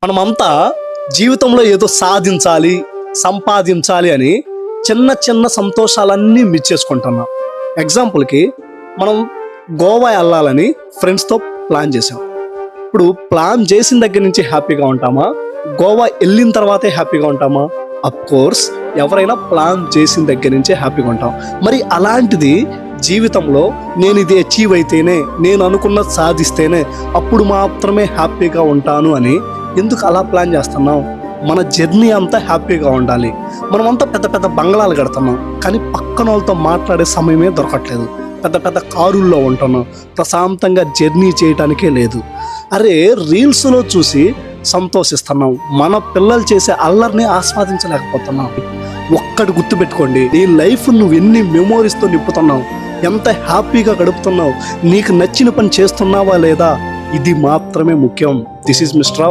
మనమంతా జీవితంలో ఏదో సాధించాలి, సంపాదించాలి అని చిన్న చిన్న సంతోషాలన్నీ మిస్ చేసుకుంటున్నాం. ఎగ్జాంపుల్కి మనం గోవా వెళ్ళాలని ఫ్రెండ్స్తో ప్లాన్ చేసాం. ఇప్పుడు ప్లాన్ చేసిన దగ్గర నుంచి హ్యాపీగా ఉంటామా, గోవా వెళ్ళిన తర్వాతే హ్యాపీగా ఉంటామా? అఫ్ కోర్స్ ఎవరైనా ప్లాన్ చేసిన దగ్గర నుంచే హ్యాపీగా ఉంటాం. మరి అలాంటిది జీవితంలో నేను ఇది అచీవ్ అయితేనే, నేను అనుకున్నది సాధిస్తేనే అప్పుడు మాత్రమే హ్యాపీగా ఉంటాను అని ఎందుకు అలా ప్లాన్ చేస్తున్నాం? మన జర్నీ అంతా హ్యాపీగా ఉండాలి. మనమంతా పెద్ద పెద్ద బంగ్లాలు కడుతున్నాం, కానీ పక్కన వాళ్ళతో మాట్లాడే సమయమే దొరకట్లేదు. పెద్ద పెద్ద కారుల్లో ఉంటున్నాం, ప్రశాంతంగా జర్నీ చేయటానికే లేదు. అరే, రీల్స్లో చూసి సంతోషిస్తున్నాం, మన పిల్లలు చేసే అల్లరిని ఆస్వాదించలేకపోతున్నాం. ఒక్కటి గుర్తుపెట్టుకోండి, నీ లైఫ్ నువ్వు ఎన్ని మెమోరీస్తో నింపుతున్నావు, ఎంత హ్యాపీగా గడుపుతున్నావు, నీకు నచ్చిన పని చేస్తున్నావా లేదా, ఇది మాత్రమే ముఖ్యం. This is mister Rao.